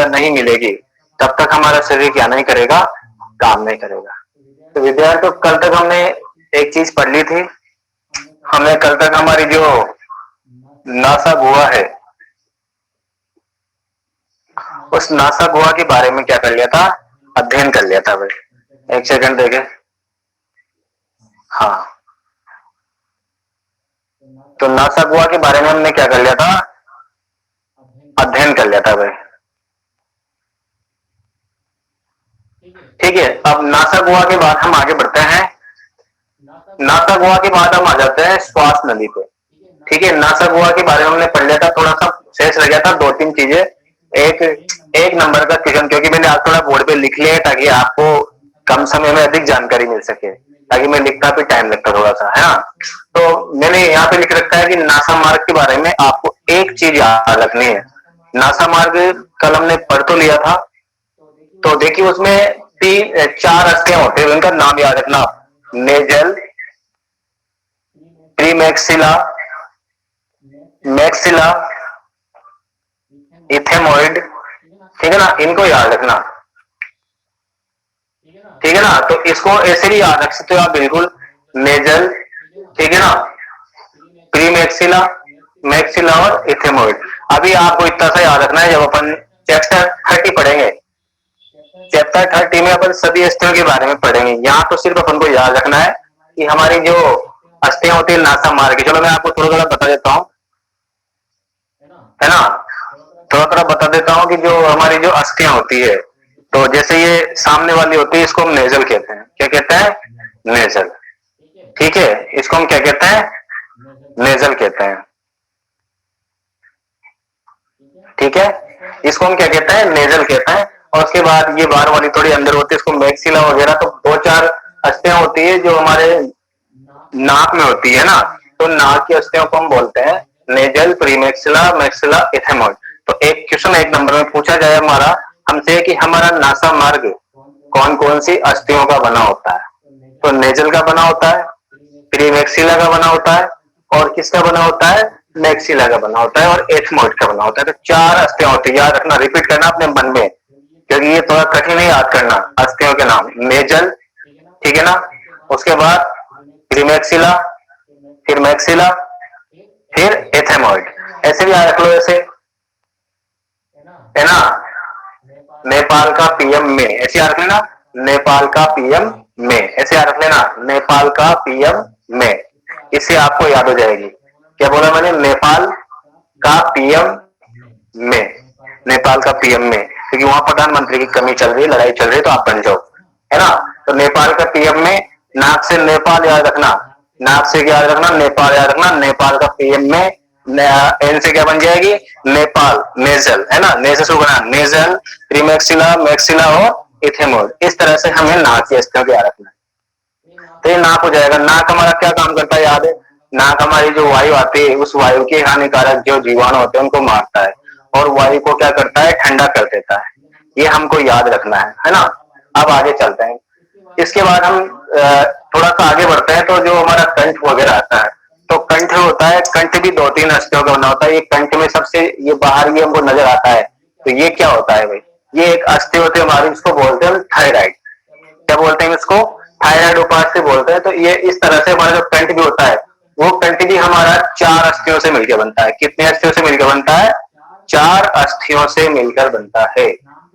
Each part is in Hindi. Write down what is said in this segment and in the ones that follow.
नहीं मिलेगी तब तक हमारा शरीर क्या नहीं करेगा, काम नहीं करेगा। तो विद्यार्थियों, कल तक हमने एक चीज पढ़ ली थी। हमने कल तक हमारी जो नासा गुहा है, उस नासा गुहा के बारे में क्या कर लिया था, अध्ययन कर लिया था भाई। एक सेकंड देखे। हाँ, तो नासा गुहा के बारे में हमने क्या कर लिया था, अध्ययन कर लिया था भाई। ठीक है, अब नासा गुहा के बाद हम आगे बढ़ते हैं। नासा गुहा के बाद हम आ जाते हैं श्वास नदी पे। ठीक है, नासा गुहा के बारे में हमने पढ़ लिया था, थोड़ा सा शेष रह गया था, दो तीन चीजें। एक नंबर का क्वेश्चन, क्योंकि मैंने आज थोड़ा बोर्ड पे लिख लिया है ताकि आपको कम समय में अधिक जानकारी मिल सके, ताकि मैं लिखता भी टाइम लगता थोड़ा सा, है ना। तो मैंने यहाँ पे लिख रखा है कि नासा मार्ग के बारे में आपको एक चीज याद रखनी है। नासा मार्ग कल हमने पढ़ तो लिया था, तो देखिए उसमें चार अस्थियां होते हैं, उनका नाम याद रखना। नेजल, प्रीमैक्सिला, मैक्सिला, इथेमोइड, ठीक है ना, इनको याद रखना। ठीक है ना, तो इसको ऐसे भी याद रख सकते हो आप बिल्कुल। नेजल, ठीक है ना, प्रीमैक्सिला, मैक्सिला और इथेमोइड। अभी आपको इतना सा याद रखना है, जब अपन चैप्टर 30 पढ़ेंगे, चैप्टर 30 में अपन सभी अस्थियों के बारे में पढ़ेंगे। यहाँ तो सिर्फ अपन को याद रखना है कि हमारी जो अस्थियां होती है नासा मार्ग की, चलो मैं आपको थोड़ा थोड़ा बता देता हूँ, है ना, थोड़ा थोड़ा बता देता हूँ कि जो हमारी जो अस्थियां होती है, तो जैसे ये सामने वाली होती है, इसको हम नेजल कहते हैं। क्या कहते हैं, नेजल। ठीक है, इसको हम क्या कहते हैं, नेजल कहते हैं। ठीक है, इसको हम क्या कहते हैं, नेजल कहते हैं। और उसके बाद ये बाहर वाली थोड़ी अंदर होती है, इसको मैक्सिला वगैरह। तो दो चार अस्थियां होती है जो हमारे नाक में होती है ना, तो नाक की अस्थियों को हम बोलते हैं नेजल, प्रीमैक्सिला, मैक्सिला, इथेमोइड। तो एक क्वेश्चन एक नंबर में पूछा जाए हमारा हमसे कि हमारा नासा मार्ग कौन कौन सी अस्थियों का बना होता है, तो नेजल का बना होता है, प्रीमैक्सिला का बना होता है, और किसका बना होता है, मैक्सिला का बना होता है, और इथेमोइड का बना होता है। तो चार अस्थियां होती है, याद रखना, रिपीट करना अपने मन में, क्योंकि ये थोड़ा कठिन है याद करना। अस्थियों के नाम नेजल, ठीक है ना, उसके बाद प्रीमैक्सिला, फिर मैक्सिला, फिर इथेमोइड। ऐसे भी याद रख लो, ऐसे, है ना, नेपाल का पीएम में, ऐसे याद रख लेना, नेपाल का पीएम में, ऐसे याद रख लेना, नेपाल का पीएम में। इससे आपको याद हो जाएगी। क्या बोला मैंने, नेपाल का पीएम में, नेपाल का पीएम में, क्योंकि वहां प्रधानमंत्री की कमी चल रही है, लड़ाई चल रही है, तो आप बन जाओ, है ना। तो नेपाल का पीएम में, नाक से नेपाल याद रखना, नाक से क्या याद रखना, नेपाल याद रखना, नेपाल का पीएम में। एन से क्या बन जाएगी, नेपाल, नेजल, है ना, ने से शुरू करना, नेजल, प्रीमैक्सिला, मैक्सिला और इथेमोइड। इस तरह से हमें नाक की अस्थियों को याद रखना है। तो ये नाक हो जाएगा। नाक हमारा क्या काम करता है, याद है, नाक हमारी जो वायु आती है, उस वायु के हानिकारक जो जीवाणु होते हैं उनको मारता है, और वायु को क्या करता है, ठंडा कर देता है। ये हमको याद रखना है ना। अब आगे चलते हैं। इसके बाद हम थोड़ा सा आगे बढ़ते हैं, तो जो हमारा कंठ वगैरह आता है, तो कंठ होता है, कंठ भी दो तीन अस्थियों का बना होता है। ये कंठ में सबसे ये बाहर ये हमको नजर आता है, तो ये क्या होता है भाई, ये एक अस्थि होती है हमारी, इसको बोलते हैं थायराइड। क्या बोलते हैं इसको, थायराइड उपास्थि बोलते हैं। तो ये इस तरह से हमारा जो कंठ भी होता है, वो कंठ भी हमारा चार अस्थियों से मिलकर बनता है। कितने अस्थियों से मिलकर बनता है, चार अस्थियों से मिलकर बनता है।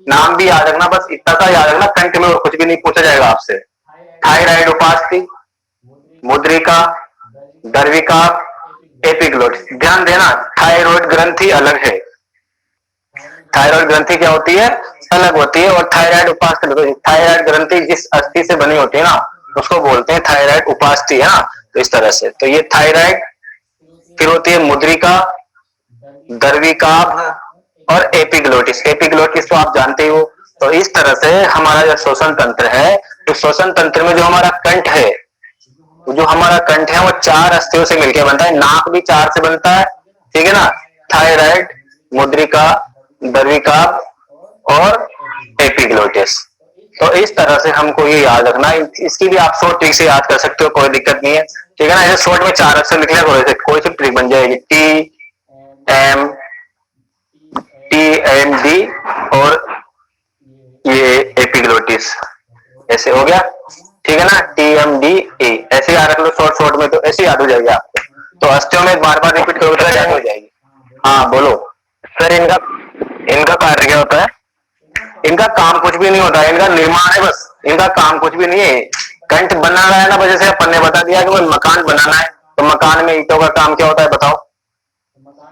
नाम भी याद रखना, बस इतना सा याद रखना, कंठ में और कुछ भी नहीं पूछा जाएगा आपसे। थायराइड उपास्थि, मुद्रिका, दर्विका, एपिग्लोटिस। ध्यान देना, थायराइड ग्रंथि अलग है, थायराइड ग्रंथि क्या होती है, अलग होती है, और थायराइड उपास्थि, थायराइड ग्रंथि जिस अस्थि से बनी होती है ना, उसको बोलते हैं थायराइड उपास्थि, है ना। तो इस तरह से, तो ये थायराइड, फिर होती है मुद्रिका, दर्विकाभ और एपिग्लोटिस। एपिग्लोटिस तो आप जानते ही हो। तो इस तरह से हमारा जो श्वसन तंत्र है, तो श्वसन तंत्र में जो हमारा कंठ है, जो हमारा कंठ है वो चार अस्थियों से मिलकर बनता है। नाक भी चार से बनता है, ठीक है ना, थायराइड, मुद्रिका, दर्विकाभ और एपिग्लोटिस। तो इस तरह से हमको ये याद रखना है। इसकी भी आप शॉर्ट ट्रिक से याद कर सकते हो, कोई दिक्कत नहीं है, ठीक है ना। ऐसे शॉर्ट में चार अक्षर लिख लिया, कोई सी ट्रिक बन जाएगी, टी एम, टी एमडी और ये एपिग्लोटिस, ऐसे हो गया, ठीक है ना, TMDA ऐसे याद रख लो शॉर्ट शॉर्ट में, तो ऐसे याद हो जाएगी आपको। तो अस्टियों में बार बार रिपीट करोगे तो याद हो जाएगी। हाँ बोलो सर इनका इनका कार्य क्या होता है? इनका काम कुछ भी नहीं होता है, इनका निर्माण है बस, इनका काम कुछ भी नहीं है। कंठ बना रहा है ना, वजह से अपन ने बता दिया कि वो मकान बनाना है, तो मकान में ईंटों का काम क्या होता है बताओ?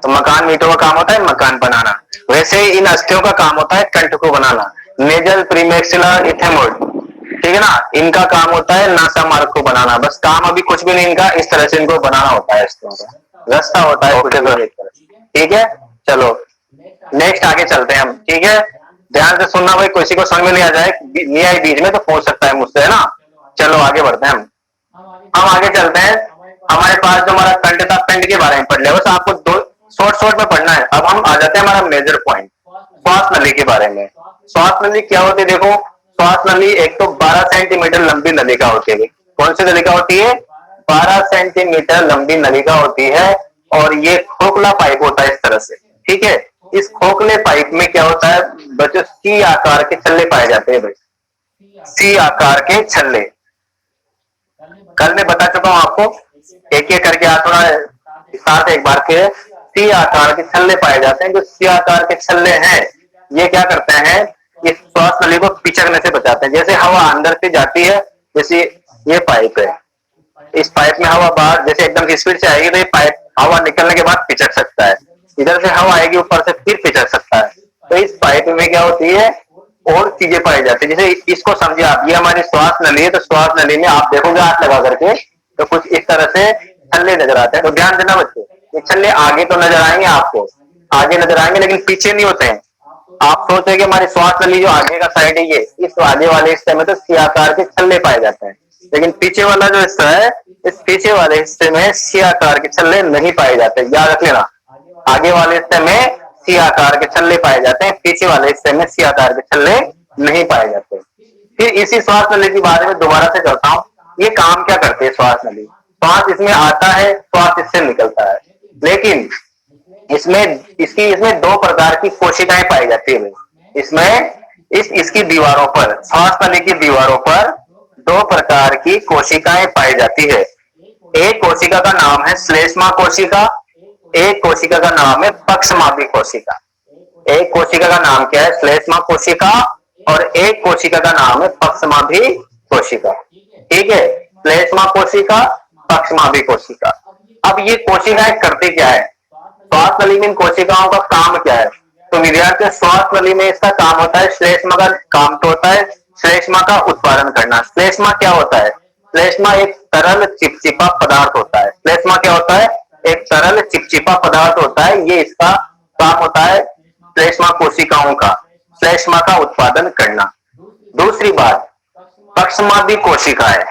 तो मकान में ईंटों का काम होता है मकान बनाना। वैसे इन अस्थियों का काम होता है कंठ को बनाना, नेजल प्रीमैक्सिलर इथेमोइड, ठीक है ना, इनका काम होता है नासा मार्ग को बनाना, बस काम अभी कुछ भी नहीं इनका, इस तरह से इनको बनाना होता है, अस्थियों का रास्ता होता है कुछ भी, ठीक है। चलो नेक्स्ट आगे चलते हैं हम, ठीक है, ध्यान से सुनना भाई, किसी को समझ में नहीं आ जाए, नहीं आई बीच में तो पूछ सकता है मुझसे, है ना। चलो आगे बढ़ते हैं हम आगे चलते हैं। हमारे पास जो हमारा कंठ था, कंठ के बारे में पढ़ लिया, बस आपको दो शॉर्ट शॉर्ट में पढ़ना है। अब हम आ जाते हैं हमारा मेजर पॉइंट, श्वास नली के बारे में। श्वास नली क्या होती है? देखो श्वास नली एक तो 12 सेंटीमीटर लंबी नलिका होती है। कौन सी नलिका होती है? 12 सेंटीमीटर लंबी नलिका होती है, और ये खोखला पाइप होता है इस तरह से, ठीक है। इस खोखले पाइप में क्या होता है बच्चों? सी आकार के छल्ले पाए जाते हैं भाई, सी आकार के छल्ले। कल मैं बता चुका हूं आपको, एक एक करके आप थोड़ा साथ एक बार के, सी आकार के छल्ले पाए जाते हैं। जो सी आकार के छल्ले हैं ये क्या करते हैं? इस श्वास नली को पिचकने से बचाते हैं। जैसे हवा अंदर से जाती है, जैसे ये पाइप है, इस पाइप में हवा बाहर जैसे एकदम स्पीड से आएगी तो ये पाइप हवा निकलने के बाद पिचक सकता है, इधर से हवा आएगी ऊपर से फिर पिचक सकता है। तो इस पाइप में क्या होती है और चीजें पाई जाती है। जैसे इसको समझिए आप, ये हमारी श्वास नली है, तो श्वास नली में आप देखोगे हाथ लगा करके तो कुछ इस तरह से छल्ले नजर आते हैं। तो ध्यान देना बच्चे, ये छल्ले आगे तो नजर आएंगे आपको, आगे नजर आएंगे लेकिन पीछे नहीं होते हैं। आप सोचते हैं कि हमारी श्वास नली जो आगे का साइड है, ये इस आगे वाले हिस्से में तो सी आकार के छल्ले पाए जाते हैं, लेकिन पीछे वाला जो हिस्सा है, इस पीछे वाले हिस्से में सी आकार के छल्ले नहीं पाए जाते। याद रख लेना, आगे वाले हिस्से में सी आकार के छल्ले पाए जाते हैं, पीछे वाले हिस्से में सी आकार के छल्ले नहीं पाए जाते। फिर इसी श्वास नली के बारे में दोबारा से करता हूँ। ये काम क्या करती है श्वास नली? श्वास इसमें आता है, श्वास इससे निकलता है, लेकिन इसमें दो प्रकार की कोशिकाएं पाई जाती है। इसकी दीवारों पर, श्वास नली की दीवारों पर दो प्रकार की कोशिकाएं पाई जाती है। एक कोशिका का नाम है श्लेष्मा कोशिका, एक कोशिका का नाम है पक्षमापी कोशिका। एक कोशिका का नाम क्या है? श्लेष्मा कोशिका, और एक कोशिका का नाम है पक्षमापी कोशिका, ठीक है। श्लेष्मा कोशिका, पक्षमापी कोशिका। अब ये कोशिकाएं करती क्या है? श्वास नली में इन कोशिकाओं का काम क्या है? तो विद्यार्थी, श्वास नली में इसका काम होता है, श्लेष्मा का काम तो होता है श्लेष्मा का उत्पादन करना। श्लेष्मा क्या होता है? श्लेष्मा एक तरल चिपचिपा पदार्थ होता है। श्लेष्मा क्या होता है? एक तरल चिपचिपा पदार्थ होता है। ये इसका काम होता है श्लेष्मा कोशिकाओं का, श्लेष्मा का उत्पादन करना। दूसरी बात, पक्षमापी कोशिकाएं।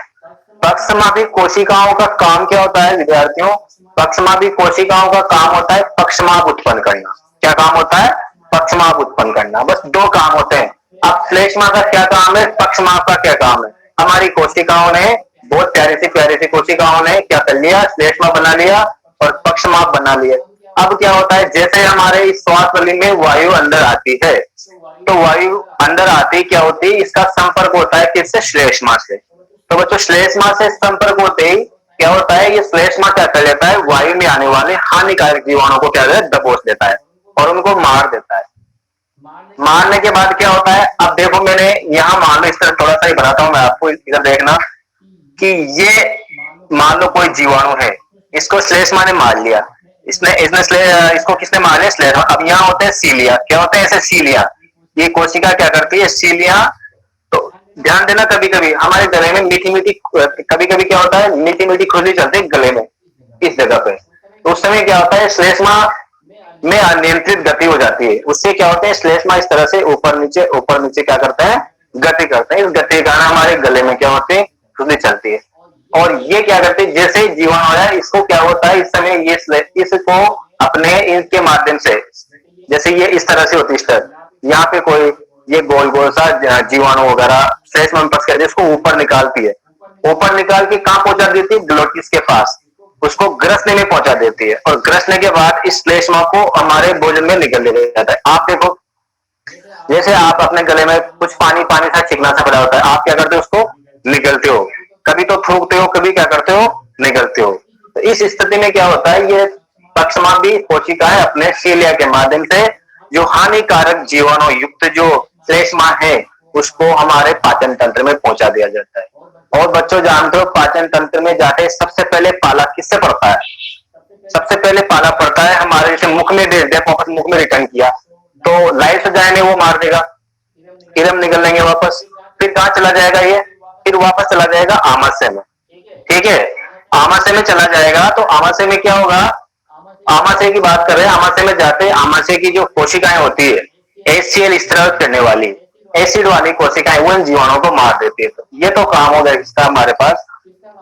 पक्षमापी कोशिकाओं का काम क्या होता है विद्यार्थियों? पक्षमापी कोशिकाओं का काम होता है पक्षमाप उत्पन्न करना। क्या काम होता है? पक्षमाप उत्पन्न करना। बस दो काम होते हैं। अब श्लेष्मा का क्या काम है, पक्षमाप का क्या काम है? हमारी कोशिकाओं ने, बहुत प्यारी सी कोशिकाओं ने क्या कर लिया? श्लेष्मा बना लिया और पक्षमाप बना लिया। अब क्या होता है, जैसे हमारे इस श्वास नली में वायु अंदर आती है, तो वायु अंदर आती क्या होती है? इसका संपर्क होता है किससे? श्लेष्मा से। तो बच्चों, श्लेष्मा से संपर्क होते ही क्या होता है? ये श्लेष्मा क्या कर लेता है? वायु में आने वाले हानिकारक जीवाणुओं को क्या है? दबोच देता है और उनको मार देता है। मारने के बाद क्या होता है? अब देखो, मैंने यहाँ मान लो इस तरह थोड़ा सा ही बनाता हूं मैं आपको, इधर देखना कि ये मान लो कोई जीवाणु है, इसको श्लेष्मा ने मार लिया। इसको किसने मार लिया? श्लेष्मा। अब यहाँ होते हैं सीलिया। क्या होते हैं? ऐसे सीलिया। ये कोशिका क्या करती है? सीलिया। तो ध्यान देना, कभी कभी हमारे गले में मीठी मीठी, कभी कभी क्या होता है? मीठी मीठी खुजली चलती है गले में, इस जगह पे। तो उस समय क्या होता है? श्लेष्मा में अनियंत्रित गति हो जाती है। उससे क्या होता है? श्लेष्मा इस तरह से ऊपर नीचे क्या करते हैं? गति करते हैं। इस गति के कारण हमारे गले में क्या होती है? खुजली चलती है। और ये क्या करते हैं? जैसे जीवाणु है, इसको क्या होता है? इस समय ये इसको अपने इनके माध्यम से, जैसे ये इस तरह से होती है, यहाँ पे कोई ये गोल गोल सा जीवाणु वगैरह श्लेष्मा में फंस कर इसको ऊपर निकालती है। ऊपर निकाल के कहाँ पहुंचा देती है? ग्लोटिस के पास। उसको ग्रसने में पहुंचा देती है, और ग्रसने के बाद इस श्लेष्मा को हमारे भोजन में निकल दिया जाता है। आप देखो, जैसे आप अपने गले में कुछ पानी पानी सा चिकना सा पड़ा होता है, आप क्या करते हो, उसको निगलते हो, कभी तो थूकते हो, कभी क्या करते हो, निगलते हो। तो इस स्थिति में क्या होता है, ये पक्षमादी कोशिकाएं अपने सीलिया के माध्यम से जो हानिकारक जीवाणु युक्त जो श्लेष्मा है उसको हमारे पाचन तंत्र में पहुंचा दिया जाता है। और बच्चों जानते हो पाचन तंत्र में जाके सबसे पहले पाला किससे पड़ता है, सबसे पहले पाला पड़ता है हमारे, जैसे मुख में भेज दिया, वापस मुख में रिटर्न किया तो लाइफ से जाए वो मार देगा, कीड़े निकल लेंगे वापस, फिर कहाँ चला जाएगा ये, फिर वापस चला जाएगा आमाशय में। ठीक है, आमाशय में चला जाएगा तो आमाशय में क्या होगा, आमाशय की बात कर रहे हैं, आमाशय में जाते आमाशय की जो कोशिकाएं होती है एचसीएल स्त्राव करने वाली एसिड वाली कोशिकाएं वो इन जीवाणुओं को मार देती है। तो ये तो काम हो गया इसका हमारे पास,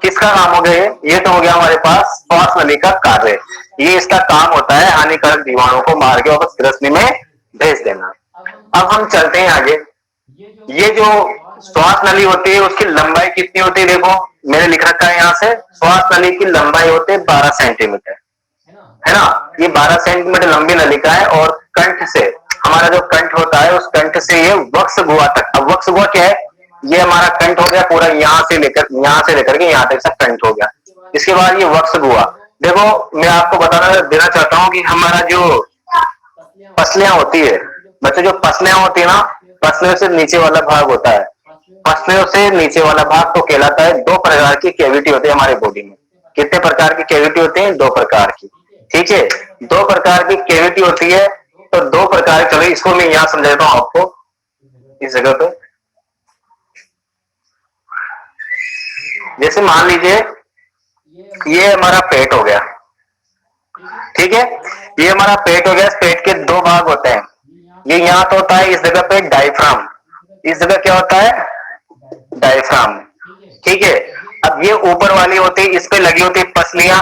किसका काम हो गया ये तो हो गया हमारे पास श्वास नली का कार्य। ये इसका काम होता है हानिकारक जीवाणुओं को मार के वापस ग्रसनी में भेज देना। अब हम चलते हैं आगे। ये जो श्वास नली होती है उसकी लंबाई कितनी होती है, देखो मैंने लिख रखा है यहाँ से, श्वास नली की लंबाई होती है 12 सेंटीमीटर, है ना। ये 12 सेंटीमीटर लंबी नलिका है और कंठ से, हमारा जो कंठ होता है उस कंठ से ये वक्ष गुहा तक, अब वक्ष गुहा क्या है, ये हमारा कंठ हो गया पूरा, यहाँ से लेकर के यहाँ तक सब कंठ हो गया। इसके बाद ये वक्ष गुहा, देखो मैं आपको बताना देना चाहता हूँ कि हमारा जो पसलियां होती है बच्चों, जो पसलियां होती है ना, पसलियों से नीचे वाला भाग होता है, पसलियों से नीचे वाला भाग तो कहलाता है, दो प्रकार की कैविटी होती है हमारे बॉडी में। कितने प्रकार की कैविटी होती है, दो प्रकार की। ठीक है, दो प्रकार की कैविटी होती है, तो दो प्रकार, चलो इसको मैं यहाँ समझा देता हूँ आपको इस जगह पे। जैसे मान लीजिए ये हमारा पेट हो गया, ठीक है, ये हमारा पेट हो गया, इस पेट के दो भाग होते हैं, ये यहाँ तो होता है इस जगह पे डायफ्राम, इस जगह क्या होता है, डायफ्राम। ठीक है, अब ये ऊपर वाली होती है, इस पे लगी होती है पसलियां,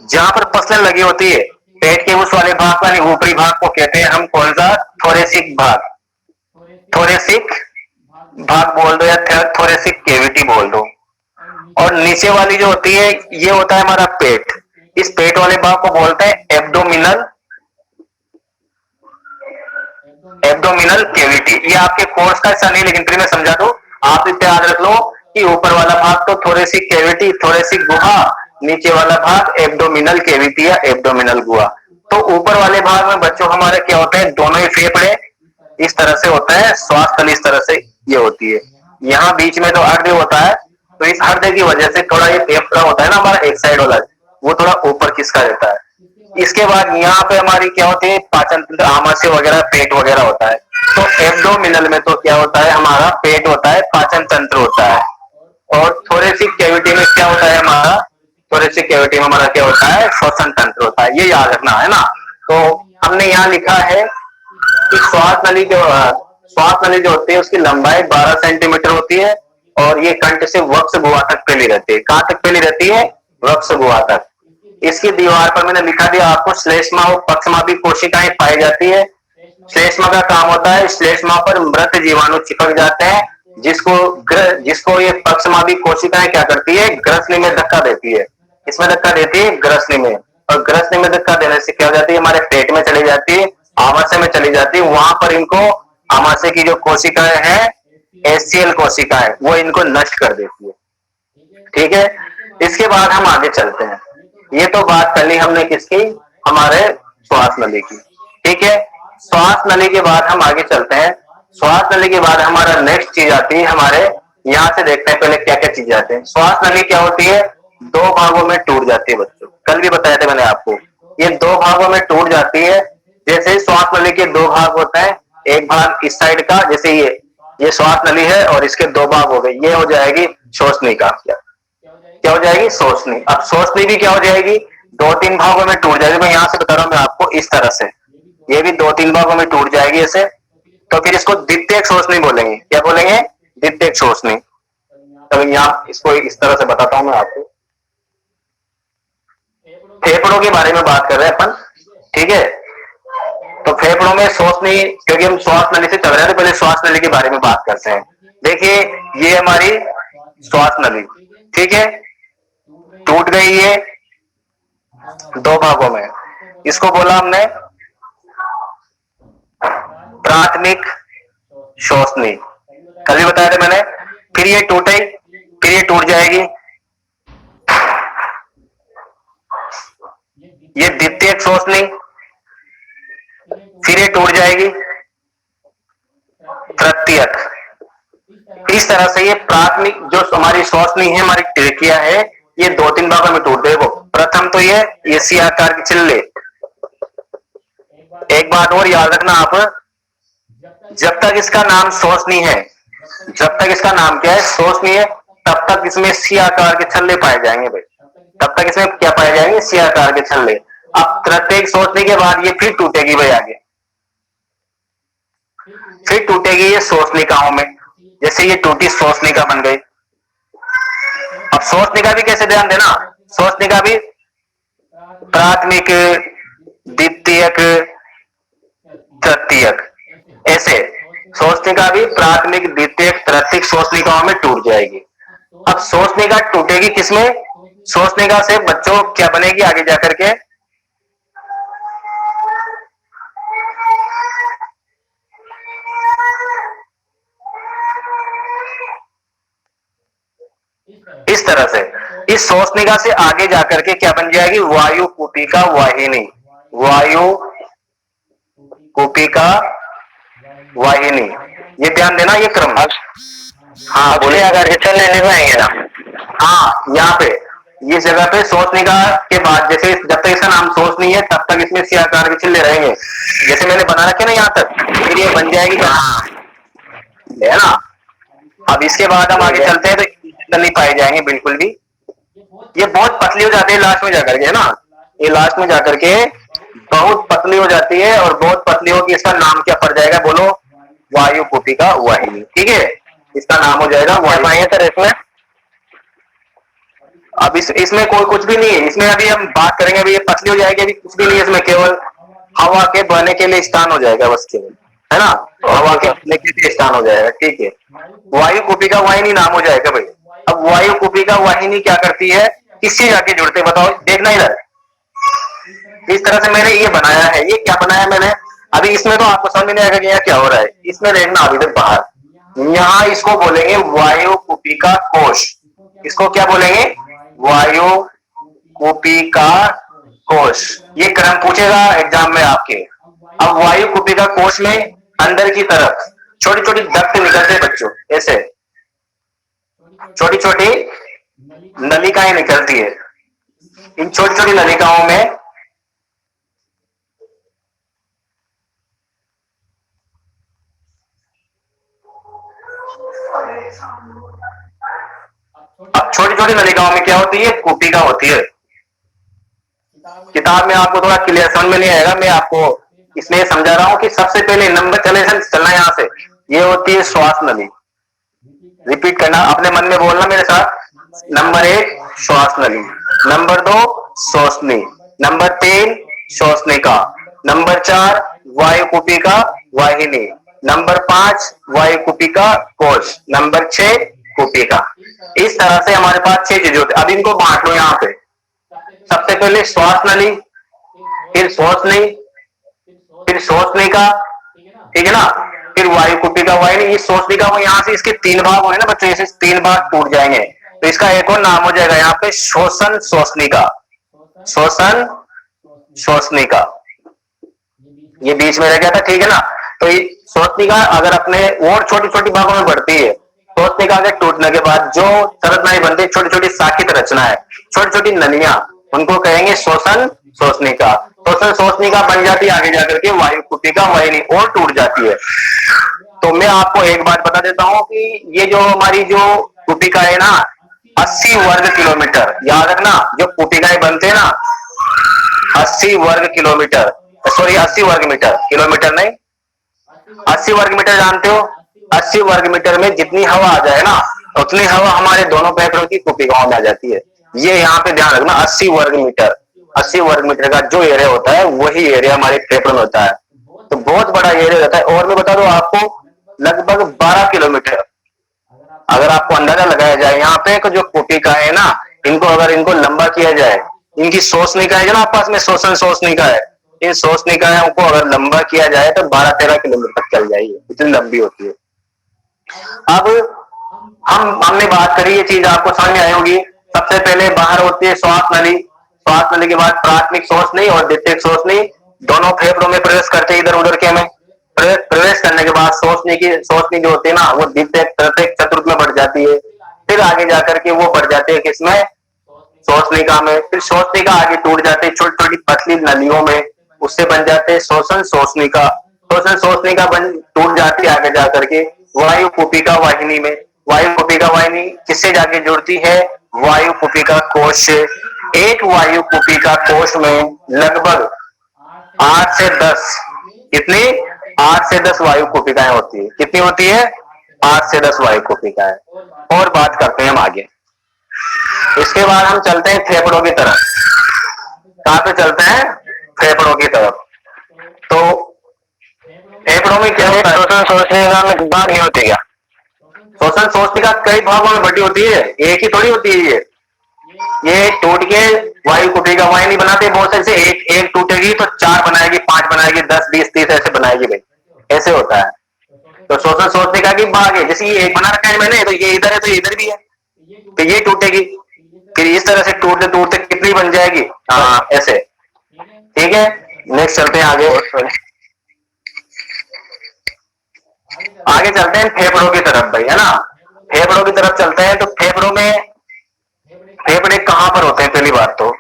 जहां पर पसलियां लगी होती है पेट के उस वाले भाग वाले ऊपरी भाग को कहते हैं हम कौन सा, थोरेसिक भाग, थोरेसिक भाग बोल दो या थोरेसिक कैविटी बोल दो। और नीचे वाली जो होती है ये होता है हमारा पेट, इस पेट वाले भाग को बोलते हैं एब्डोमिनल, एब्डोमिनल कैविटी। ये आपके कोर्स का हिस्सा नहीं, लेकिन फिर मैं समझा दूं, आप इतना याद रख लो कि ऊपर वाला भाग तो थोरेसिक कैविटी, थोरेसिक गुहा, नीचे वाला भाग एब्डोमिनल कैविटी या एब्डोमिनल गुहा। तो ऊपर वाले भाग में बच्चों हमारे क्या होते हैं, दोनों ही फेफड़े इस तरह से होता है, श्वास नली इस तरह से ये होती है, यहाँ बीच में तो हृदय होता है, तो इस हृदय की वजह से थोड़ा ये फेफड़ा होता है ना हमारा एक साइड वाला, वो थोड़ा ऊपर खिसका रहता है। इसके बाद यहाँ पे हमारी क्या होती है, पाचन तंत्र, आमाशय वगैरह, पेट वगैरह होता है। तो एब्डोमिनल में तो क्या होता है, हमारा पेट होता है, पाचन तंत्र होता है। और थोरेसिक कैविटी में क्या होता है हमारा, थोरेसिक कैविटी में हमारा क्या होता है, श्वसन तंत्र होता है। ये याद रखना है ना। तो हमने यहाँ लिखा है कि श्वास नली जो होती है उसकी लंबाई 12 सेंटीमीटर होती है और ये कंठ से वक्ष गुहा तक फैली रहती है। कहाँ तक फैली रहती है, वक्ष गुहा तक। इसकी दीवार पर मैंने लिखा दिया आपको, श्लेष्मा और पक्षमादी कोशिकाएं पाई जाती है। श्लेष्मा का काम होता है, श्लेष्मा पर मृत जीवाणु चिपक जाते हैं, जिसको ये पक्षमादी कोशिकाएं क्या करती है, ग्रसनी में धक्का देती है। इसमें धक्का देती है ग्रसनी में, और ग्रसनी में धक्का देने से क्या हो जाती है, हमारे पेट में चली जाती है, आमाशय में चली जाती है। वहां पर इनको आमाशय की जो कोशिकाएं हैं, एचसीएल कोशिकाएं, वो इनको नष्ट कर देती है। ठीक है, इसके बाद हम आगे चलते हैं। ये तो बात कर ली हमने किसकी, हमारे श्वास नली की। ठीक है, श्वास नली के बाद हम आगे चलते हैं। श्वास नली के बाद हमारा नेक्स्ट चीज आती है, हमारे यहाँ से देखते हैं पहले क्या क्या चीज आते हैं। श्वास नली क्या होती है, दो भागों में टूट जाती है बच्चों, कल भी बताया था मैंने आपको, ये दो भागों में टूट जाती है। जैसे श्वास नली के दो भाग होते हैं, एक भाग इस साइड का, जैसे ये श्वास नली है और इसके दो भाग हो गए, ये हो जाएगी श्वसनिका। क्या हो जाएगी, श्वसनी। अब श्वसनी भी क्या हो जाएगी, दो तीन भागों में टूट जाएगी। मैं यहाँ से बता रहा हूँ मैं आपको, इस तरह से ये भी दो तीन भागों में टूट जाएगी ऐसे। तो फिर इसको द्वितीयक श्वसनी बोलेंगे। क्या बोलेंगे, द्वितीयक श्वसनी। तो यहाँ इसको इस तरह से बताता हूँ मैं आपको। फेफड़ों के बारे में बात कर रहे हैं अपन, ठीक है। तो फेफड़ों में श्वसनी, क्योंकि हम श्वास नली से चल रहे हैं तो पहले श्वास नली के बारे में बात करते हैं। देखिए ये हमारी श्वास नली, ठीक है, टूट गई है दो भागों में। इसको बोला हमने प्राथमिक श्वसनी, कल भी बताया था मैंने। फिर ये टूटे, फिर ये टूट जाएगी, ये द्वितीयक श्वसनी, फिर ये टूट जाएगी तृतीयक। इस तरह से ये प्राथमिक जो हमारी श्वसनी है, हमारी ट्रेकिया है, ये 2-3 भागों में टूट गए। वो प्रथम तो ये सी आकार की छिल्ले। एक बात और याद रखना आप, जब तक इसका नाम श्वसनी है, जब तक इसका नाम क्या है, श्वसनी है, तब तक इसमें सी आकार के छल्ले पाए जाएंगे भाई। तब तक इसमें क्या पाए जाएंगे? सी आकार के छल्ले। अब प्रत्येक श्वसनी के बाद ये फिर टूटेगी भाई आगे, फिर टूटेगी ये श्वसनिकाओं में। जैसे ये टूटी श्वसनिका बन गई। अब श्वसनिका भी कैसे ध्यान देना, श्वसनिका भी प्राथमिक, द्वितीयक, तृतीयक, ऐसे श्वसनिका भी प्राथमिक, द्वितीयक, तृतीयक श्वसनिकाओं में टूट जाएगी। अब श्वसनिका टूटेगी किसमें? श्वसनिका से बच्चों क्या बनेगी आगे जाकर के? इस तरह से इस श्वसनिका से आगे जाकर के क्या बन जाएगी? वायु कूपिका वाहिनी, वायु कूपिका वाहिनी। ये ध्यान देना, ये क्रम। हाँ बोले, अगर चल नहीं पाएंगे ना। हाँ, यहाँ पे इस जगह पे श्वसनिका के बाद, जैसे जब तक इसका नाम श्वसनी है तब तक इसमें सी आकार के छिल्ले रहेंगे। जैसे मैंने बना रखे ना यहाँ तक, फिर ये बन जाएगी है ना। अब इसके बाद हम आगे चलते हैं तो नहीं पाए जाएंगे बिल्कुल भी। ये बहुत पतली हो जाती है लास्ट में जाकर के, है ना। ये लास्ट में जाकर के बहुत पतली हो जाती है, और बहुत पतली होगी, इसका नाम क्या पड़ जाएगा? बोलो, वायु कूपिका वाहिनी। ठीक है, इसका नाम हो जाएगा वायु। सर इसमें अब इसमें कोई कुछ भी नहीं है। इसमें अभी हम बात करेंगे, अभी ये पतली हो जाएगी, अभी कुछ भी नहीं है इसमें, केवल हवा के बहने के लिए स्थान हो जाएगा बस, केवल, है ना। हवा के बहने के लिए स्थान हो जाएगा। ठीक है, वायु कूपिका वाहिनी नाम हो जाएगा भाई। अब वायु कूपिका वाहिनी क्या करती है, किससे जाके जुड़ते, बताओ, देखना इधर। इस तरह से मैंने ये बनाया है। ये क्या बनाया मैंने, अभी इसमें तो आपको समझ नहीं आएगा कि यहाँ क्या हो रहा है। इसमें देखना अभी तक बाहर, यहाँ इसको बोलेंगे वायु कूपिका कोश। इसको क्या बोलेंगे? वायु कूपिका कोश। ये क्रम पूछेगा एग्जाम में आपके। अब वायु कूपिका कोश में अंदर की तरफ छोटी छोटी डक्ट निकलते बच्चों, ऐसे छोटी छोटी नलिकाएं निकलती है। इन छोटी छोटी नलिकाओं में अब छोटी छोटी नलिकाओं में क्या होती है? कूपिका होती है। किताब में आपको थोड़ा क्लियर समझ में नहीं आएगा, मैं आपको इसमें समझा रहा हूं कि सबसे पहले नंबर चलना यहाँ से। ये होती है श्वास नली। रिपीट करना, अपने मन में बोलना मेरे साथ। नंबर 1 श्वास नली, नंबर 2 श्वसनी, नंबर 3 श्वसनिका, नंबर 4 वायु कूपिका वाहिनी, नंबर 5 वायु कूपिका कोश, नंबर 6 कूपिका। इस तरह से हमारे पास 6 चीजें होती है। अब इनको बांट लो यहाँ पे। सबसे पहले श्वास नली, फिर श्वसनी, फिर श्वसनिका, ठीक है ना, फिर वायु कूपिका वाहिनी। इस श्वसनिका को यहाँ से इसके 3 भाग हुए ना बच्चों, ऐसे 3 भाग टूट जाएंगे, तो इसका एक और नाम हो जाएगा यहाँ पे श्वसन श्वसनिका, श्वसन श्वसनिका। ये बीच में रह गया था, ठीक है ना। तो ये श्वसनिका अगर अपने और छोटी छोटी भागों में बढ़ती है, श्वसनिका के टूटने के बाद जो संरचनाएं बनती है, छोटी छोटी शाखित रचना है, छोटी छोटी नलियां, उनको कहेंगे श्वसन श्वसनिका। श्वसन श्वसनिका बन जाती है आगे जाकर के वायु कूपिका वाहिनी, और टूट जाती है। तो मैं आपको एक बात बता देता हूं कि ये जो हमारी जो कूपिका है ना, 80 वर्ग किलोमीटर, याद रखना, जो कूपिकाएं बनते हैं ना 80 वर्ग किलोमीटर, सॉरी 80 वर्ग मीटर, किलोमीटर नहीं, 80 वर्ग मीटर जानते हो। 80 वर्ग मीटर में जितनी हवा आ जाए ना, उतनी हवा हमारे दोनों फेफड़ों की कूपिकाओं में आ जाती है। ये यहाँ पे ध्यान रखना, 80 वर्ग मीटर, 80 वर्ग मीटर का जो एरिया होता है वही एरिया हमारे फेफड़ों में होता है। तो बहुत बड़ा एरिया रहता है। और मैं बता दूं आपको, लगभग 12 किलोमीटर, अगर आपको अंदाजा लगाया जाए, यहाँ पे जो कूपिका है ना, इनको अगर इनको लंबा किया जाए, इनकी श्वसनिका है जो ना आपस में, श्वसन श्वसनिका है, इन श्वास निकायों को अगर लंबा किया जाए तो 12-13 किलोमीटर तक चल जाएगी, इतनी लंबी होती है। अब हमने बात करी, ये चीज आपको समझ में आई होगी। सबसे पहले बाहर होती है श्वास नली, श्वास नली के बाद प्राथमिक श्वास नली और द्वितीयक श्वास नली, दोनों फेफड़ों में प्रवेश करते हैं इधर उधर के में। प्रवेश करने के बाद श्वासनी जो होती है ना, वो द्वितीयक, तृतीयक, चतुर्थ में बढ़ जाती है। फिर आगे जाकर के वो बढ़ जाते हैं किसमें, श्वासनिका में। फिर श्वासनिका आगे टूट जाते हैं छोटी छोटी पतली नलियों में, उससे बन जाते हैं श्वसन श्वासनिका। श्वसन श्वासनिका बन टूट जाती है आगे जाकर के वायु कुपिका वाहिनी में। वायु कुपिका वाहिनी किससे जाके जुड़ती है, वायु कुपिका कोश से। एक वायु कुपिका कोश में लगभग 8 से 10, कितनी, 8 से 10 वायु कुपिकाएं होती है। कितनी होती है, 8 से 10 वायु कुपिकाएं। और बात करते हैं हम आगे। इसके बाद हम चलते हैं फेफड़ों की तरफ। कहां पे चलते हैं, फेफड़ों की तरफ। तो फेफड़ों में क्या होता है, श्वसन श्वासनिका में भाग नहीं होती क्या? श्वसन श्वासनिका कई भागों में बटी होती है, एक ही थोड़ी होती है। ये टूट के वायु कुपिका वाहिनी बनाते हैं बहुत सारे से। एक टूटेगी तो 4 बनाएगी, 5 बनाएगी, 10, 20, 30 ऐसे बनाएगी भाई, ऐसे होता है। तो श्वसन श्वासनिका की भाग है, जैसे ये एक बना रखा है मैंने, तो ये इधर है तो ये इधर भी है, तो ये टूटेगी। फिर इस तरह से टूटते टूटते कितनी बन जाएगी, हाँ ऐसे, ठीक है। नेक्स्ट चलते हैं आगे। आगे चलते हैं फेफड़ों की तरफ भाई, है ना। फेफड़ों की तरफ चलते हैं। तो फेफड़ों में, फेफड़े कहां पर होते हैं, पहली बात तो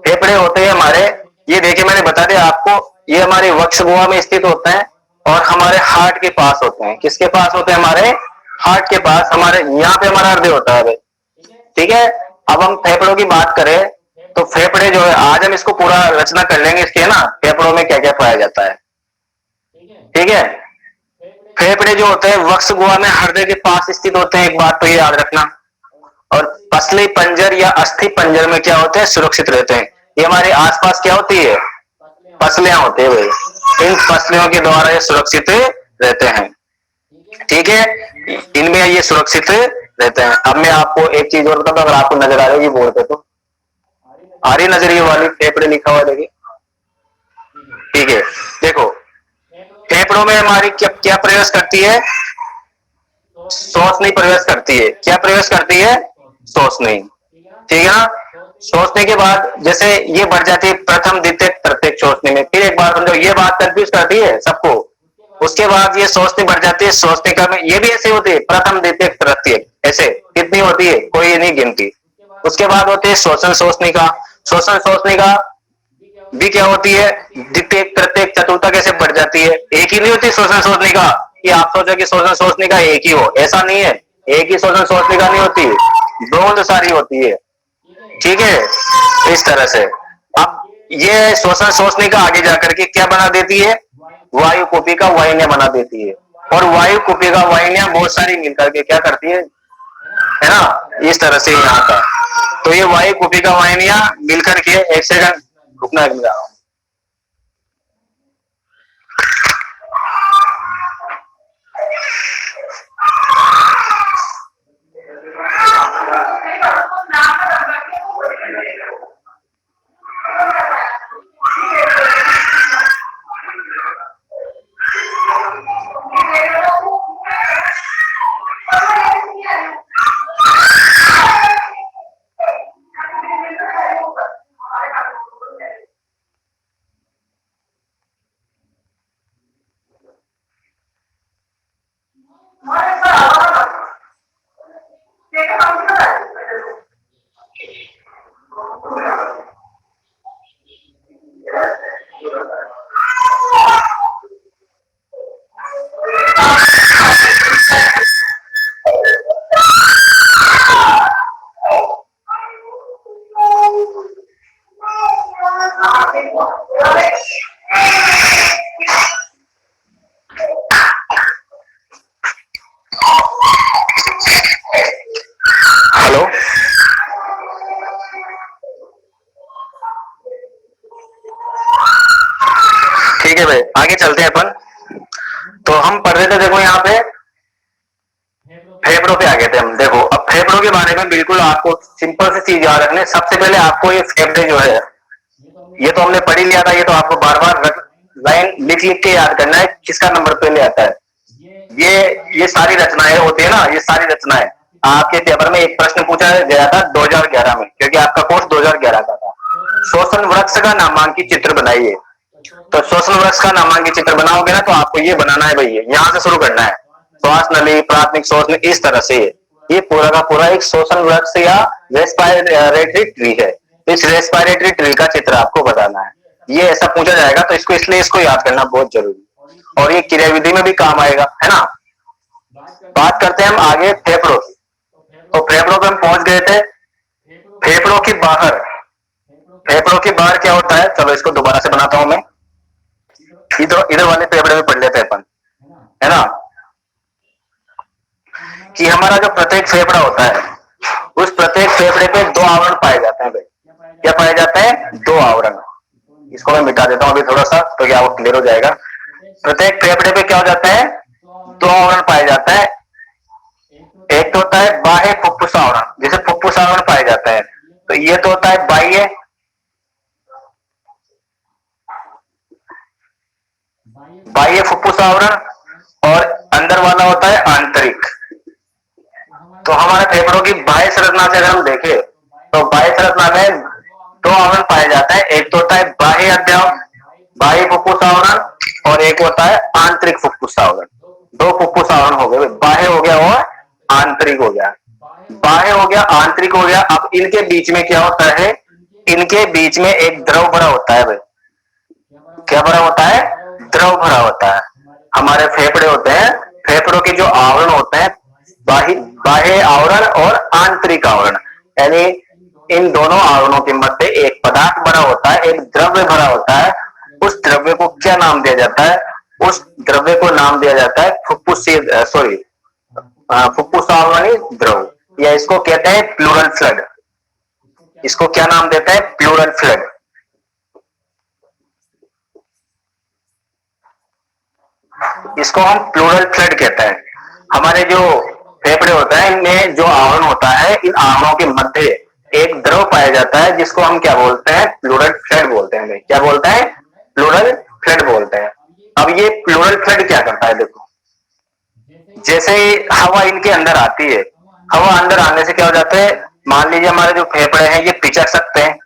फेफड़े होते हैं हमारे, ये देखिए मैंने बता दिया आपको, ये हमारे वक्ष गुहा में स्थित होते हैं और हमारे हार्ट के पास होते हैं। किसके पास होते हैं, हमारे हार्ट के पास। हमारे यहाँ पे हमारा हृदय होता है भाई, ठीक है। अब हम फेफड़ों की बात करें तो फेफड़े जो है, आज हम इसको पूरा रचना कर लेंगे इसके, ना फेफड़ों में क्या क्या पाया जाता है, ठीक है। फेफड़े जो होते हैं वक्ष गुहा में हृदय के पास स्थित होते हैं, एक बात तो ये याद रखना। और पसली पंजर या अस्थि पंजर में क्या होते हैं, सुरक्षित रहते हैं। ये हमारे आसपास क्या होती है, पसलियां होती है भाई, इन पसलियों के द्वारा ये सुरक्षित रहते हैं, ठीक है। इनमें ये सुरक्षित रहते हैं। अब मैं आपको एक चीज और बताता हूं, अगर आपको नजर आ रही है बोर्ड पे, तो आ रही नजर ये वाली फेफड़े लिखा हुआ देखिए, ठीक है। देखो फेफड़ों में हमारी क्या क्या प्रवेश करती है, श्वासनी प्रवेश करती है। क्या प्रवेश करती है, श्वासनी, ठीक है ना। सोचने के बाद जैसे ये बढ़ जाती है प्रथम द्वितीयक तृतीयक श्वासनी में। फिर एक बार समझो, ये बात कंफ्यूज करती है सबको। उसके बाद ये श्वासनी बढ़ जाती है श्वासनिका में, ये भी ऐसे होती है प्रथम द्वितीयक तृतीयक, ऐसे कितनी होती है, कोई नहीं गिनती। उसके बाद होती है श्वसन श्वासनिका। श्वसन श्वासनिका भी क्या होती है, द्वितीयक तृतीयक चतुर्थक ऐसे बढ़ जाती है। एक ही नहीं होती श्वसन श्वासनिका, कि आप सोचो कि श्वसन श्वासनिका एक ही हो, ऐसा नहीं है। एक ही श्वसन श्वासनिका नहीं होती, बहुत सारी होती है, ठीक है। इस तरह से अब ये श्वसन श्वासनिका आगे जाकर के क्या बना देती है, वायु कुपिका वाहिनियां बना देती है। और वायु कुपिका वाहिनियां बहुत सारी मिलकर के क्या करती है ना, इस तरह से यहाँ का। तो ये वायु कुपिका वाहिनियां मिलकर के, एक सेकंड रुकना है, जा रहा हूं। हेलो, ठीक है भाई, आगे चलते हैं अपन। तो हम पढ़ रहे थे, देखो यहाँ पे फेफड़ों पे आ गए थे हम। देखो अब फेफड़ों के बारे में बिल्कुल आपको सिंपल सी चीज याद रखनी है। सबसे पहले आपको ये फेफड़े जो है, ये तो हमने पढ़ ही लिया था, ये तो आपको बार बार लाइन लिख लिख के याद करना है किसका नंबर पहले आता है। ये सारी रचनाएं होती है ना, ये सारी रचनाएं आपके पेपर में एक प्रश्न पूछा गया था 2011 में, क्योंकि आपका कोर्स 2011 का था। श्वसन वृक्ष का नामांकित चित्र बनाइए। तो श्वसन वृक्ष का नामांकित चित्र बनाओगे ना, तो आपको ये बनाना है भाई, यहाँ से शुरू करना है। श्वास नली, प्राथमिक श्वास नली, इस तरह से ये पूरा का पूरा एक श्वसन वृक्ष या रेस्पिरेटरी ट्री है। इस रेस्पिरेटरी ट्री का चित्र आपको बताना है। ये ऐसा पूछा जाएगा, तो इसलिए इसको याद करना बहुत जरूरी है, और ये क्रिया विधि में भी काम आएगा, है ना। बात करते हैं हम आगे फेफड़ों की। तो फेफड़ों पे हम पहुंच गए थे। फेफड़ों के बाहर क्या होता है, चलो इसको दोबारा से बनाता हूं मैं। इधर वाले फेफड़े में पढ़ लेते हैं अपन, है ना, कि हमारा जो प्रत्येक फेफड़ा होता है, उस प्रत्येक फेफड़े पे 2 आवरण पाए जाते हैं भाई। क्या पाए जाते हैं? 2 आवरण। इसको मैं मिटा देता हूं अभी थोड़ा सा, तो क्या वो क्लियर हो जाएगा। प्रत्येक फेफड़े पे क्या हो जाता है? 2 आवरण पाए जाते हैं। एक तो होता है बाह्य फुफ्फुस आवरण, जैसे फुफ्फुस आवरण पाए जाते हैं, तो ये तो होता है बाह्य फुफ्फुस आवरण, और अंदर वाला होता है आंतरिक। तो हमारे फेफड़ों की बाह्य संरचना से अगर हम देखें, तो बाह्य संरचना में 2 आवरण पाए जाते हैं। एक तो होता है बाह्य अवयव, बाह्य फुफ्फुस आवरण, और एक होता है आंतरिक फुफ्फुस आवरण। 2 फुफ्फुस आवरण हो गए, बाह्य हो गया और आंतरिक हो गया। बाह्य हो गया, आंतरिक हो गया। अब इनके बीच में क्या होता है? इनके बीच में एक द्रव भरा होता है भाई। क्या भरा होता है? द्रव भरा होता है। हमारे फेफड़े होते हैं, फेफड़ों के जो आवरण होते हैं, बाह्य आवरण और आंतरिक आवरण, यानी इन दोनों आवरणों के मध्य एक पदार्थ भरा होता है, एक द्रव्य भरा होता है। उस द्रव्य को क्या नाम दिया जाता है? उस द्रव्य को नाम दिया जाता है फुफ्फुस आवरणी द्रव, या इसको कहते हैं प्लूरल फ्लड। इसको क्या नाम देते हैं? Pleural fluid. इसको हम प्लूरल फ्लड कहते हैं। हमारे जो फेफड़े होते हैं, इनमें जो आवरण होता है, इन आवरणों के मध्य एक द्रव पाया जाता है, जिसको हम क्या बोलते हैं? प्लूरल फ्लड बोलते हैं। क्या बोलते हैं? प्लूरल फ्लड बोलते हैं। अब ये प्लूरल फ्लड क्या करता है? देखो, जैसे ही हवा इनके अंदर आती है, हवा अंदर आने से क्या हो जाता है? मान लीजिए हमारे जो फेफड़े हैं, ये पिचक सकते हैं।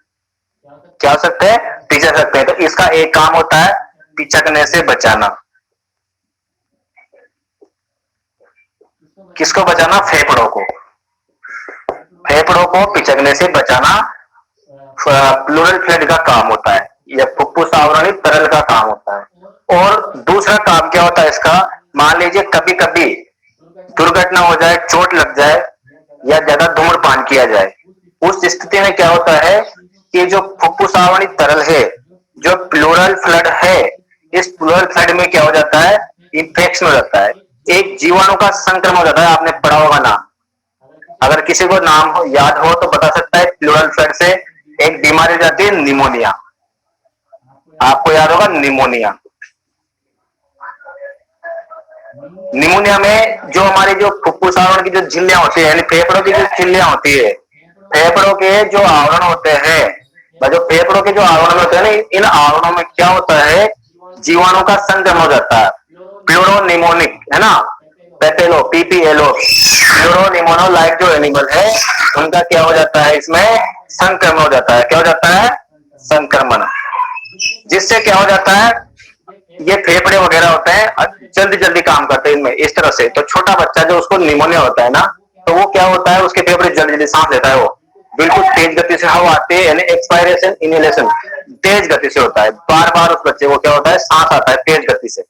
क्या हो सकते हैं? पिचक सकते हैं। तो इसका एक काम होता है पिचकने से बचाना। किसको बचाना? फेफड़ों को। फेफड़ों को पिचकने से बचाना प्लूरल फ्लड का काम होता है, या फुफ्फुस आवरणी तरल का काम होता है। और दूसरा काम क्या होता है इसका? मान लीजिए कभी कभी दुर्घटना हो जाए, चोट लग जाए, या ज्यादा धूम्रपान किया जाए, उस स्थिति में क्या होता है कि जो फुफ्फुस आवरणी तरल है, जो प्लूरल फ्लड है, इस प्लूरल फ्लड में क्या हो जाता है? इंफेक्शन हो जाता है, एक जीवाणु का संक्रमण हो जाता है। आपने पढ़ा होगा नाम, अगर किसी को नाम याद हो तो बता सकता है। प्लूरल फ्लड से एक बीमारी हो जाती है निमोनिया। आपको याद होगा निमोनिया। निमोनिया में जो हमारी जो फुफ्फुस आवरण की जो झिल्लियां होती है, यानी फेफड़ों की जो झिल्लियां होती है, फेफड़ों के जो आवरण होते हैं, जो फेफड़ों के जो आवरण होते हैं ना, इन आवरणों में क्या होता है? जीवाणु का संक्रमण हो जाता है। प्लूरोनिमोनिक, है ना, पेपेलो, पीपीएलओ, प्लूरोनिमोनो लाइक जो एनिमल है, उनका क्या हो जाता है? इसमें संक्रमण हो जाता है। क्या हो जाता है? संक्रमण। जिससे क्या हो जाता है? ये फेफड़े वगैरह होते हैं, जल्दी जल्दी काम करते हैं इनमें, इस तरह से। तो छोटा बच्चा जो उसको निमोनिया होता है ना, तो वो क्या होता है? उसके फेफड़े जल्दी जल्दी सांस लेता है, वो बिल्कुल तेज गति से हवा आती है, यानी एक्सपायरेशन इनहेलेशन तेज गति से होता है। बार बार उस बच्चे को क्या होता है? सांस आता है तेज गति से,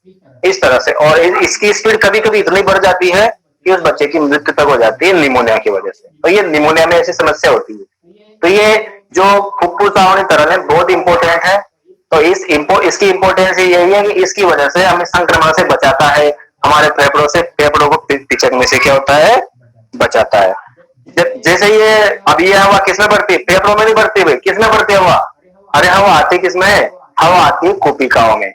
इस तरह से। और इसकी स्पीड कभी कभी इतनी बढ़ जाती है कि उस बच्चे की मृत्यु तक हो जाती है निमोनिया की वजह से। तो ये निमोनिया में ऐसी समस्या होती है। तो ये जो फुफ्फुस आवरणी तरल है, बहुत इंपॉर्टेंट है। तो इसकी इंपॉर्टेंस यही है कि इसकी वजह से हमें संक्रमण से बचाता है, हमारे फेफड़ों से, फेफड़ों को पिचकने से क्या होता है? बचाता है। जैसे ये अब ये हवा किसमें बढ़ती है? फेफड़ों में नहीं बढ़ती भाई। किसमें बढ़ती है हवा? अरे हवा आती किसमें? हवा आती है कुपिकाओं में।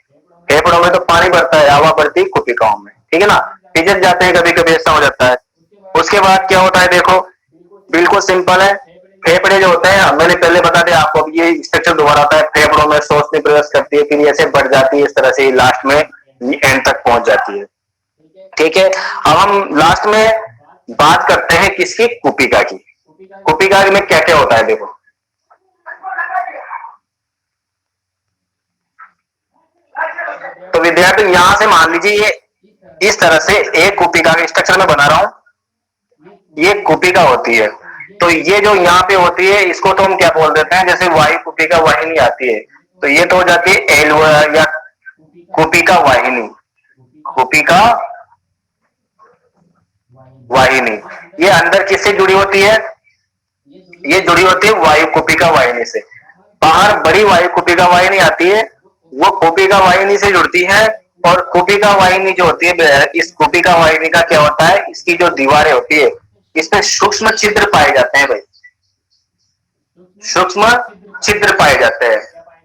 फेफड़ों में तो पानी बढ़ता है, हवा बढ़ती है कुपिकाओं में, ठीक है ना। पिचक जाते हैं, कभी कभी ऐसा हो जाता है। उसके बाद क्या होता है? देखो, बिल्कुल सिंपल है। फेफड़े जो होते हैं, मैंने पहले बता दिया आपको, ये स्ट्रक्चर दोबारा आता है, फेफड़ों में सोचने प्रवेश करती है, फिर ऐसे बढ़ जाती है, इस तरह से लास्ट में एंड तक पहुंच जाती है। ठीक है, अब हम लास्ट में बात करते हैं किसकी, कुपिका की। कुपिका में क्या क्या होता है देखो। तो विद्यार्थी यहां से मान लीजिए ये इस तरह से एक कुपिका के स्ट्रक्चर में बना रहा हूं, ये कुपिका होती है। तो ये जो यहाँ पे होती है इसको तो हम क्या बोल देते हैं, जैसे वायु कुपिका वाहिनी आती है तो ये तो हो जाती है एल या कुपिका वाहिनी, कुपिका वाहिनी। ये अंदर किससे जुड़ी होती है, ये जुड़ी होती है वायु कुपिका वाहिनी से। बाहर बड़ी वायु कुपिका वाहिनी आती है, वो कुपिका वाहिनी से जुड़ती है। और कुपिका वाहिनी जो होती है, इस कुपिका वाहिनी का क्या होता है, इसकी जो दीवारें होती है इसमें सूक्ष्म छिद्र पाए जाते हैं भाई, सूक्ष्म छिद्र पाए जाते हैं।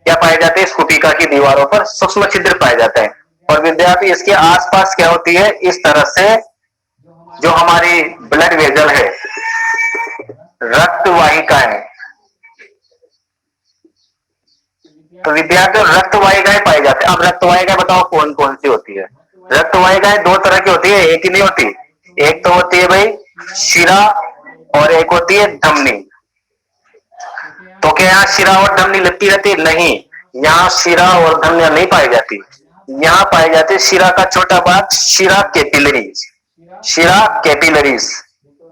क्या पाए जाते हैं, इस कुपिका की दीवारों पर सूक्ष्म छिद्र पाए जाते हैं। और विद्यार्थी इसके आसपास क्या होती है, इस तरह से जो हमारी ब्लड वेजल है, रक्त वाहिकाएं, तो विद्यार्थी रक्त वाहिकाएं पाई जाती है। अब रक्त वाहिकाएं बताओ कौन कौन सी होती है। रक्त वाहिकाएं दो तरह की होती है, एक ही नहीं होती। एक तो होती है भाई शिरा और एक होती है धमनी। तो क्या यहाँ शिरा और धमनी लगती रहती है, नहीं, यहाँ शिरा और धमनियां नहीं पाई जाती। यहाँ पाई जाती है शिरा का छोटा भाग, शिरा कैपिलरीज, शिरा कैपिलरीज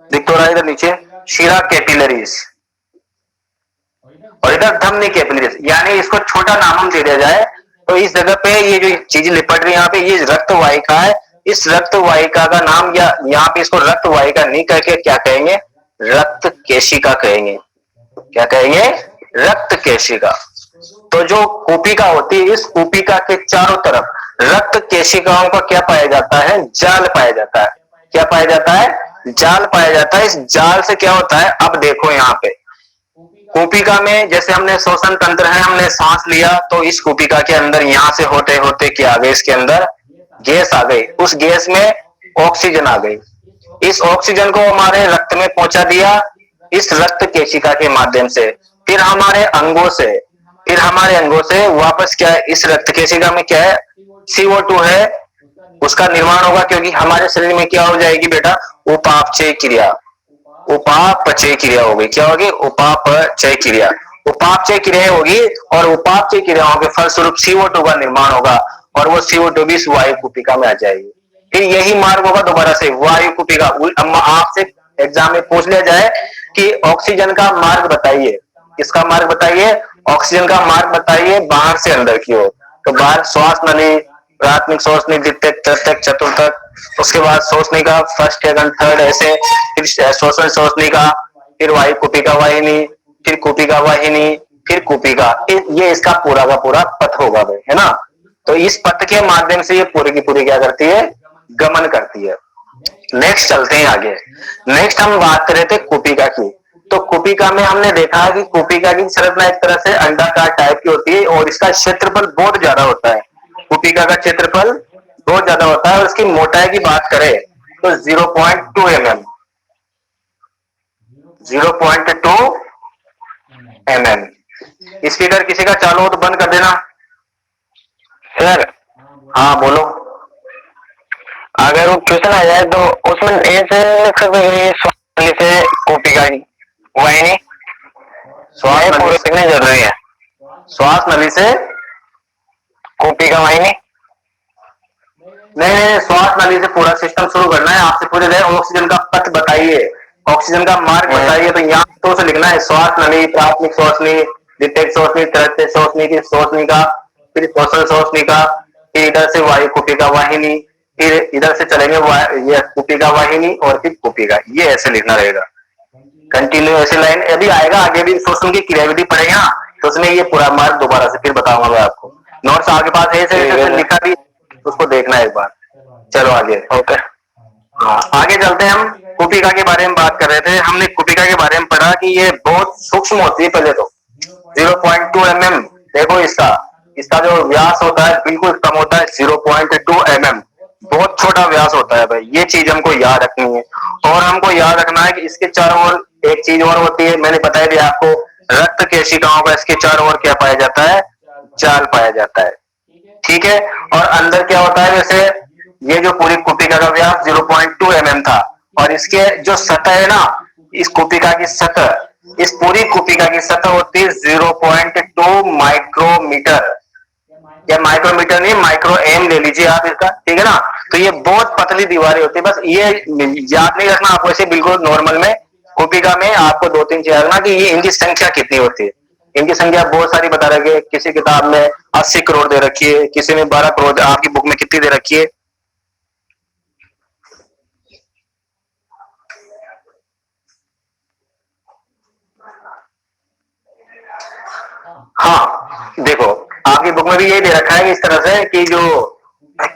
दिख तो रहा है इधर नीचे, शिरा कैपिलरीज, और इधर धमनी कैपिलरीज। यानी इसको छोटा नाम हम दे दिया जाए तो इस जगह पे ये जो चीज लिपट रही है यहाँ पे, ये रक्त वाहिका है। इस रक्त वाहिका का नाम, या यहाँ पे इसको रक्त वाहिका नहीं कह के क्या कहेंगे, रक्त केशिका कहेंगे। क्या कहेंगे, रक्त केशिका। तो जो कुपिका होती है, इस कुपिका के चारों तरफ रक्त केशिकाओं का क्या पाया जाता है, जाल पाया जाता है। क्या पाया जाता है, जाल पाया जाता है। इस जाल से क्या होता है, अब देखो यहाँ पे कुपिका में जैसे हमने श्वसन तंत्र है, हमने सांस लिया तो इस कुपिका के अंदर यहाँ से होते होते क्या आ गए, इसके अंदर गैस आ गई। उस गैस में ऑक्सीजन आ गई। इस ऑक्सीजन को हमारे रक्त में पहुंचा दिया इस रक्त केशिका के माध्यम से। फिर हमारे अंगों से वापस क्या है, इस रक्त केशिका में क्या है, CO2 है, उसका निर्माण होगा। क्योंकि हमारे शरीर में क्या हो जाएगी बेटा, उपापचय क्रिया, उपापचय क्रिया होगी। क्या होगी, उपापचय क्रिया, उपापचय क्रिया होगी। और उपापचय क्रियाओं के फलस्वरूप CO2 का निर्माण होगा और वो CO2 भी इस वायु कुपिका में आ जाएगी। फिर यही मार्ग होगा दोबारा से वायु कुपिका। आपसे एग्जाम में पूछ लिया जाए कि ऑक्सीजन का मार्ग बताइए, किसका मार्ग बताइए, ऑक्सीजन का मार्ग बताइए बाहर से अंदर की ओर। तो बाहर श्वास नली, प्राथमिक श्वास नली, द्वितीयक, तृतीयक, चतुर्थक, उसके बाद श्वसनी का फर्स्ट, सेकंड, थर्ड, ऐसे फिर श्वसन श्वसनी का, फिर वायु कुपिका वाहिनी, फिर कुपिका वाहिनी, फिर कुपिका। ये इसका पूरा का पूरा पथ होगा भाई, है ना। तो इस पथ के माध्यम से ये पूरी की पूरी क्या करती है, गमन करती है। नेक्स्ट चलते हैं आगे। नेक्स्ट हम बात कर रहे थे कुपिका की। तो कुपिका में हमने देखा कि कुपिका की संरचना एक तरह से अंडाकार टाइप की होती है और इसका क्षेत्रफल बहुत ज्यादा होता है। कुपिका का क्षेत्रफल बहुत ज्यादा होता है और इसकी मोटाई की बात करें तो 0.2 mm, 0.2 mm। स्पीकर किसी का चालू हो तो बंद कर देना। सर हाँ बोलो। अगर वो क्वेश्चन आ जाए तो उसमें ऐसे लिख सकते हैं से कुपिका की वाहिनी श्वास पूरे नली लिखने जरूरी है, श्वास नली से कुपिका वाहिनी। नहीं, श्वास नली से पूरा सिस्टम शुरू करना है। आपसे पूछे जाए ऑक्सीजन का पथ बताइए, ऑक्सीजन का मार्ग बताइए, तो यहाँ तो से लिखना है श्वास नली, प्राथमिक श्वसनी, द्वितीयक श्वसनी, तृतीयक श्वसनी की श्वसनी का, फिर श्वसन श्वसनी का, फिर इधर से वायु कुपिका वाहिनी, फिर इधर से चलेंगे ये कुपिका वाहिनी और फिर कुपिका। ये ऐसे लिखना रहेगा कंटिन्यू ऐसे लाइन। अभी आएगा आगे भी श्वसन की क्रियाविधि पढ़ेंगे ना, तो उसमें ये पूरा मार्ग दोबारा से फिर बताऊंगा मैं आपको। नोट्स आपके पास ऐसे लिखा भी, उसको देखना है एक बार। चलो आगे। ओके, हाँ आगे चलते हैं। हम कुपिका के बारे में बात कर रहे थे। हमने कुपिका के बारे में पढ़ा कि ये बहुत सूक्ष्म होती है। पहले तो 0.2 mm, देखो इसका जो व्यास होता है बिल्कुल कम होता है, 0.2 mm, बहुत छोटा व्यास होता है भाई। ये चीज हमको याद रखनी है। और हमको याद रखना है कि इसके चारों ओर एक चीज और होती है, मैंने बताया दिया आपको, रक्त केशिकाओं का इसके चारों ओर क्या पाया जाता है, जाल पाया जाता है। ठीक है, और अंदर क्या होता है, जैसे ये जो पूरी कुपिका का व्यास 0.2 mm था, और इसके जो सतह है ना, इस कुपिका की सतह, इस पूरी कुपिका की सतह होती है 0.2 माइक्रोमीटर, या माइक्रोमीटर नहीं, माइक्रो एम ले लीजिए आप इसका, ठीक है ना। तो ये बहुत पतली दीवारें होती है, बस ये याद नहीं रखना आपको, ऐसे बिल्कुल नॉर्मल में कुपिका में आपको 2-3 चीज रखना कि ये इनकी संख्या कितनी होती है। इनकी संख्या बहुत सारी बता रखी है, किसी किताब में 80 करोड़ दे रखी है, किसी में 12 करोड़, आपकी बुक में कितनी दे रखी है। हाँ देखो, आपकी बुक में भी यही दे रखा है इस तरह से कि जो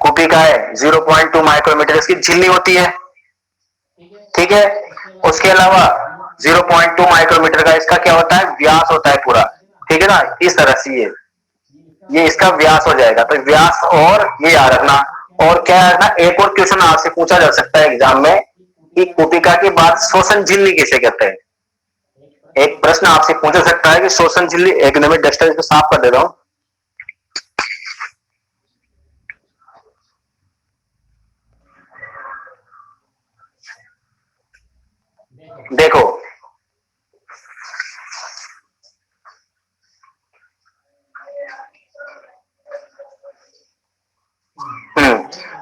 कुपिका है 0.2 माइक्रोमीटर इसकी झिल्ली होती है, ठीक है। उसके अलावा 0.2 माइक्रोमीटर का इसका क्या होता है, व्यास होता है पूरा, ठीक है ना। इस तरह से ये इसका व्यास हो जाएगा, तो व्यास और ये याद रखना। और क्या याद रखना, एक और क्वेश्चन आपसे पूछा जा सकता है एग्जाम में कि कुपिका के बाद श्वसन झिल्ली किसे कहते हैं। एक प्रश्न आपसे पूछा सकता है कि श्वसन झिल्ली, एक मिनट डस्टर इसको साफ कर दे रहा हूं। देखो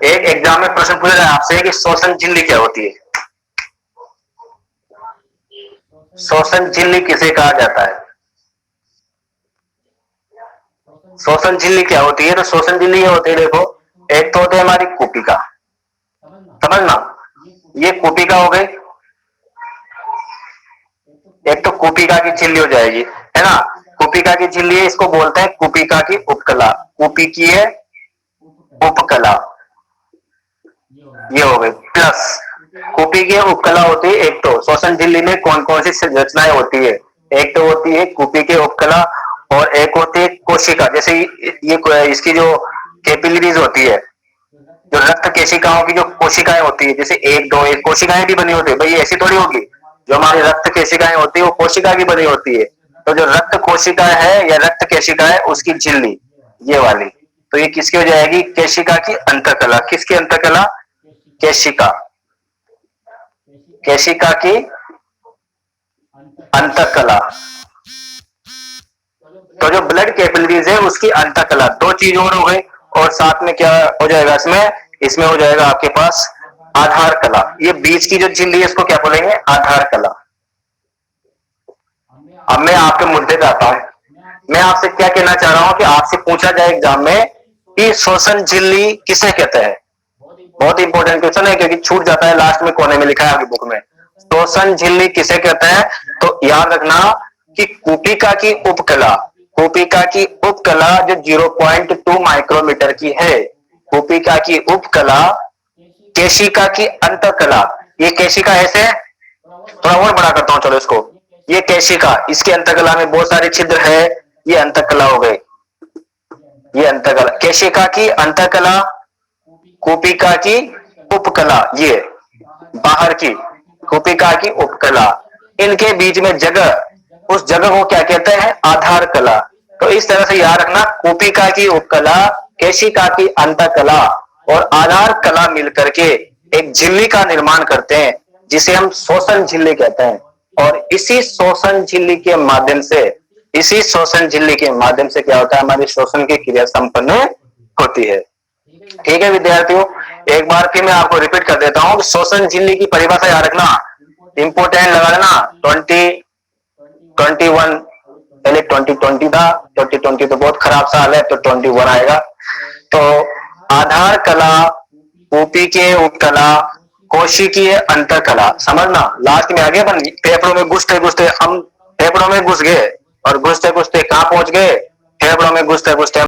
एक एग्जाम में प्रश्न पूछा जाए आपसे कि श्वसन झिल्ली क्या होती है। श्वसन झिल्ली किसे कहा जाता है, श्वसन झिल्ली क्या होती है। तो श्वसन झिल्ली ये होती है, देखो एक तो होती है हमारी कुपिका, समझना, ये कुपिका हो गई, एक तो कुपिका की झिल्ली हो जाएगी, है ना। कुपिका की झिल्ली है, इसको बोलते हैं कुपिका की उपकला, कुपिकीय उपकला, ये हो गई। प्लस कुपिकीय उपकला होती है, एक तो श्वसन झिल्ली में कौन कौन सी संरचनाएं होती है, एक तो होती है कुपिकीय उपकला और एक होती है कोशिका, जैसे ये इसकी जो कैपिलरीज होती है, जो रक्त केशिकाओं की जो कोशिकाएं होती है, जैसे 1-2 एक कोशिकाएं भी बनी होती है, भाई ऐसी थोड़ी होगी, जो हमारी रक्त केशिकाएं होती है वो कोशिका की बनी होती है। तो जो रक्त कोशिका है या रक्त केशिका है उसकी झिल्ली ये वाली, तो ये किसकी हो जाएगी, केशिका की अंतकला। किसकी अंतकला, केशिका, केशिका की अंतकला। तो जो ब्लड कैपिलरीज है उसकी अंतकला, दो चीज और हो गई, और साथ में क्या हो जाएगा इसमें हो जाएगा आपके पास आधार कला। ये बीच की जो झिल्ली है इसको क्या बोलेंगे, आधार कला। अब मैं आपके मुद्दे पे आता हूं, मैं आपसे क्या कहना चाह रहा हूं कि आपसे पूछा जाए एग्जाम में कि श्वसन झिल्ली किसे कहते हैं। बहुत इंपॉर्टेंट क्वेश्चन है क्योंकि छूट जाता है, लास्ट में कोने में लिखा है आपकी बुक में, श्वसन झिल्ली किसे कहते हैं। तो याद रखना कि कुपिका की उपकला, कुपिका की उपकला जो 0.2 माइक्रोमीटर की है, कुपिका की उपकला, केशिका की अंतकला, ये केशिका ऐसे, थोड़ा और बड़ा करता हूं चलो इसको, ये केशिका, इसके अंतकला में बहुत सारे छिद्र है, ये अंतकला हो गए, ये अंतकला, केशिका की अंतकला, कुपिका की उपकला, ये बाहर की कुपिका की उपकला, इनके बीच में जगह, उस जगह को क्या कहते हैं, आधार कला। तो इस तरह से याद रखना, कुपिका की उपकला, केशिका की अंतकला और आधार कला मिलकर के एक झिल्ली का निर्माण करते हैं जिसे हम श्वसन झिल्ली कहते हैं। और इसी श्वसन झिल्ली के माध्यम से, इसी श्वसन झिल्ली के माध्यम से क्या होता है, हमारी श्वसन की क्रिया संपन्न होती है। ठीक है विद्यार्थियों, एक बार फिर मैं आपको रिपीट कर देता हूं कि श्वसन झिल्ली की परिभाषा याद रखना, इंपोर्टेंट लगा देना। 2021, पहले 2020 था, 2020 तो बहुत खराब साल है, तो 21 आएगा। तो आधार कला, कुपिकीय उपकला, कोशिकीय अंतकला, समझना। लास्ट में आगे बन फेफड़ों में घुसते घुसते हम फेफड़ों में घुस गए, और घुसते घुसते कहां पहुंच गए, फेफड़ों में घुसते घुसते